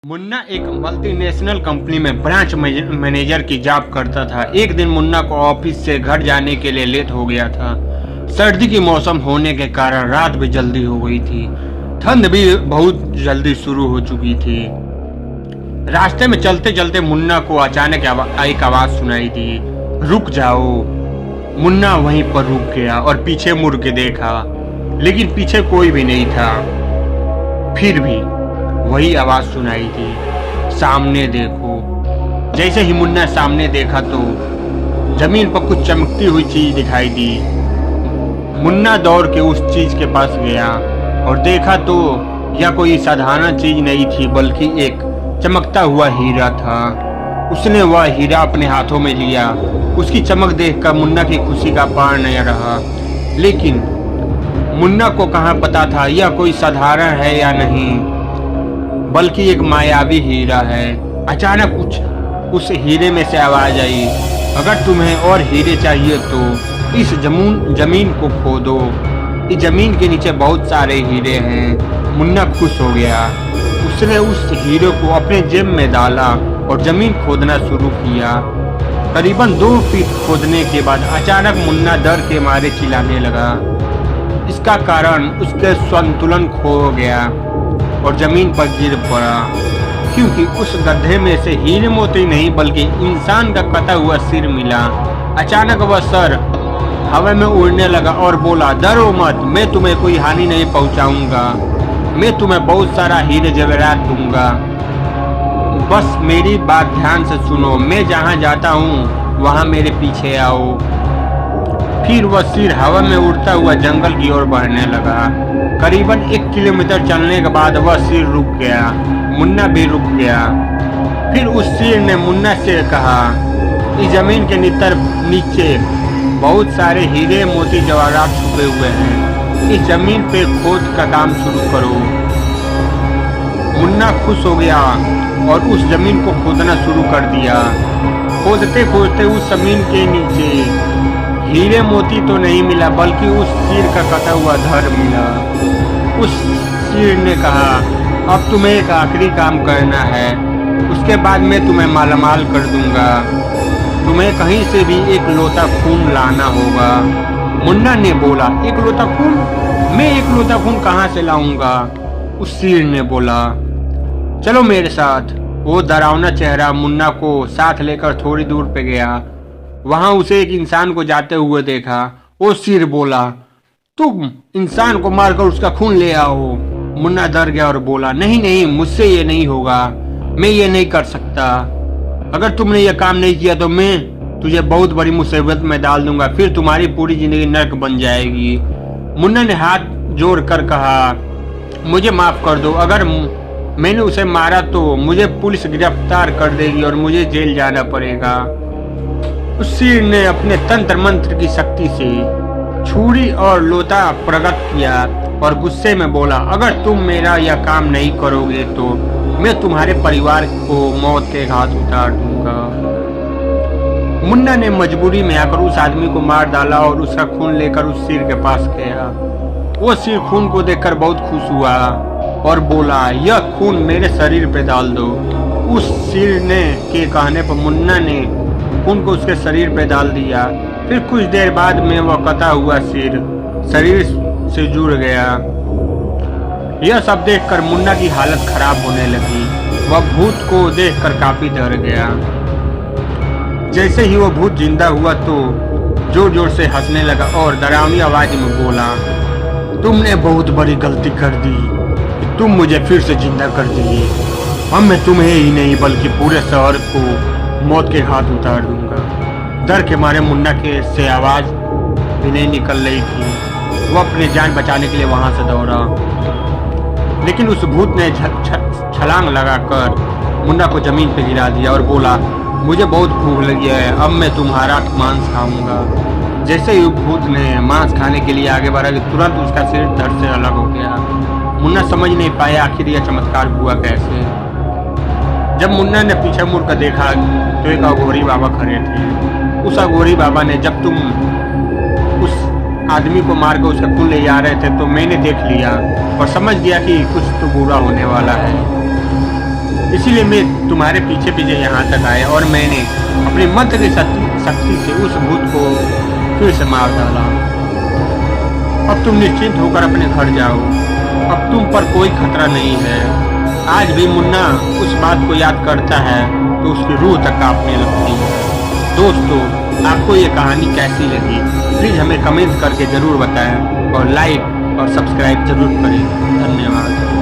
मुन्ना एक multinational company में branch manager की जॉब करता था। एक दिन मुन्ना को ऑफिस से घर जाने के लिए लेट हो गया था। सर्दी की मौसम होने के कारण रात भी जल्दी हो गई थी। ठंड भी बहुत जल्दी शुरू हो चुकी थी। रास्ते में चलते चलते मुन्ना को अचानक एक आवाज सुनाई दी, रुक जाओ। मुन्ना वहीं पर रुक गया और पीछे मुड़ के देखा, लेकिन पीछे कोई भी नहीं था। फिर भी वही आवाज सुनाई थी, सामने देखो। जैसे ही मुन्ना सामने देखा तो जमीन पर कुछ चमकती हुई चीज दिखाई दी। मुन्ना दौड़ के उस चीज के पास गया और देखा तो यह कोई साधारण चीज नहीं थी, बल्कि एक चमकता हुआ हीरा था। उसने वह हीरा अपने हाथों में लिया। उसकी चमक देखकर मुन्ना की खुशी का पार नहीं रहा। लेकिन मुन्ना को कहाँ पता था यह कोई साधारण है या नहीं, बल्कि एक मायावी हीरा है। अचानक उस हीरे में से आवाज आई, अगर तुम्हें और हीरे चाहिए तो इस जमीन को खोदो। इस जमीन के नीचे बहुत सारे हीरे हैं। मुन्ना खुश हो गया। उसने उस हीरे को अपने जेब में डाला और जमीन खोदना शुरू किया। करीबन 2 फीट खोदने के बाद अचानक मुन्ना डर के मारे चिल्लाने लगा। इसका कारण उसके संतुलन खो गया और जमीन पर गिर पड़ा, क्योंकि उस गड्ढे में से हीरे मोती नहीं बल्कि इंसान का कटा हुआ सिर मिला। अचानक वह सर हवा में उड़ने लगा और बोला, डरो मत, मैं तुम्हें कोई हानि नहीं पहुंचाऊंगा। मैं तुम्हें बहुत सारा हीरे जवाहरात दूंगा। बस मेरी बात ध्यान से सुनो। मैं जहां जाता हूं वहां मेरे पीछे आओ। फिर वह सिर हवा में उड़ता हुआ जंगल की ओर बढ़ने लगा। करीबन 1 किलोमीटर चलने के बाद वह सिर रुक गया। मुन्ना भी रुक गया। फिर उस सिर ने मुन्ना से कहा, इस जमीन के नीचे बहुत सारे हीरे मोती जवाहरात छुपे हुए हैं। इस जमीन पे खोद का काम शुरू करो। मुन्ना खुश हो गया और उस जमीन को खोदना शुरू कर दिया। खोदते खोदते उस जमीन के नीचे हीरे मोती तो नहीं मिला, बल्कि उस सिर का कटा हुआ धड़ मिला। उस सिर ने कहा, अब तुम्हें एक आखिरी काम करना है, उसके बाद मैं तुम्हें मालामाल कर दूंगा। तुम्हें कहीं से भी एक लोटा खून लाना होगा। मुन्ना ने बोला, एक लोटा खून? मैं एक लोटा खून कहाँ से लाऊंगा? उस सिर ने बोला, चलो मेरे साथ। वो डरावना चेहरा मुन्ना को साथ लेकर थोड़ी दूर पे गया। वहां उसे एक इंसान को जाते हुए देखा। वो सिर बोला, तुम इंसान को मारकर उसका खून ले आओ। मुन्ना डर गया और बोला, नहीं नहीं, मुझसे ये नहीं होगा। मैं ये नहीं कर सकता। अगर तुमने ये काम नहीं किया तो मैं तुझे बहुत बड़ी मुसीबत में डाल दूंगा। फिर तुम्हारी पूरी जिंदगी नर्क बन जाएगी। मुन्ना ने हाथ जोड़ कर कहा, मुझे माफ कर दो। अगर मैंने उसे मारा तो मुझे पुलिस गिरफ्तार कर देगी और मुझे जेल जाना पड़ेगा। उस सिर ने अपने तंत्र मंत्र की शक्ति से छुरी और लोटा प्रकट किया और गुस्से में बोला, अगर तुम मेरा यह काम नहीं करोगे तो मैं तुम्हारे परिवार को मौत के घाट उतार दूंगा। मुन्ना ने मजबूरी में आकर उस आदमी को मार डाला और उसका खून लेकर उस सिर के पास गया। वो सिर खून को देखकर बहुत खुश हुआ और बोला, यह खून मेरे शरीर पे डाल दो। उस सिर ने के कहने पर मुन्ना ने खून को उसके शरीर पे डाल दिया। फिर कुछ देर बाद में वह कटा हुआ सिर शरीर से जुड़ गया। यह सब देखकर मुन्ना की हालत खराब होने लगी। वह भूत को देखकर काफी डर गया। जैसे ही वह भूत जिंदा हुआ तो जोर जोर से हंसने लगा और डरावनी आवाज में बोला, तुमने बहुत बड़ी गलती कर दी कि तुम मुझे फिर से जिंदा कर दिए। अब मैं तुम्हें ही नहीं बल्कि पूरे शहर को मौत के हाथ उतार दूंगा। डर के मारे मुन्ना के से आवाज भी नहीं निकल रही थी। वो अपनी जान बचाने के लिए वहां से दौड़ा, लेकिन उस भूत ने छलांग लगाकर मुन्ना को जमीन पे गिरा दिया और बोला, मुझे बहुत भूख लगी है, अब मैं तुम्हारा मांस खाऊंगा। जैसे ही भूत ने मांस खाने के लिए आगे बढ़ा, तुरंत उसका सिर धड़ से अलग हो गया। मुन्ना समझ नहीं पाया आखिर यह चमत्कार हुआ कैसे। जब मुन्ना ने पीछे मुड़कर देखा तो एक अघोरी बाबा खड़े थे। उस अघोरी बाबा ने, जब तुम उस आदमी को मारकर उसका खून ले जा रहे थे तो मैंने देख लिया और समझ गया कि कुछ तो बुरा होने वाला है। इसीलिए मैं तुम्हारे पीछे पीछे यहाँ तक आया और मैंने अपनी मंत्र की शक्ति से उस भूत को फिर से मार डाला। अब तुम निश्चिंत होकर अपने घर जाओ, अब तुम पर कोई खतरा नहीं है। आज भी मुन्ना उस बात को याद करता है तो उसकी रूह तक कांपने लगती है। दोस्तों, आपको ये कहानी कैसी लगी प्लीज़ हमें कमेंट करके ज़रूर बताएं और लाइक और सब्सक्राइब जरूर करें। धन्यवाद।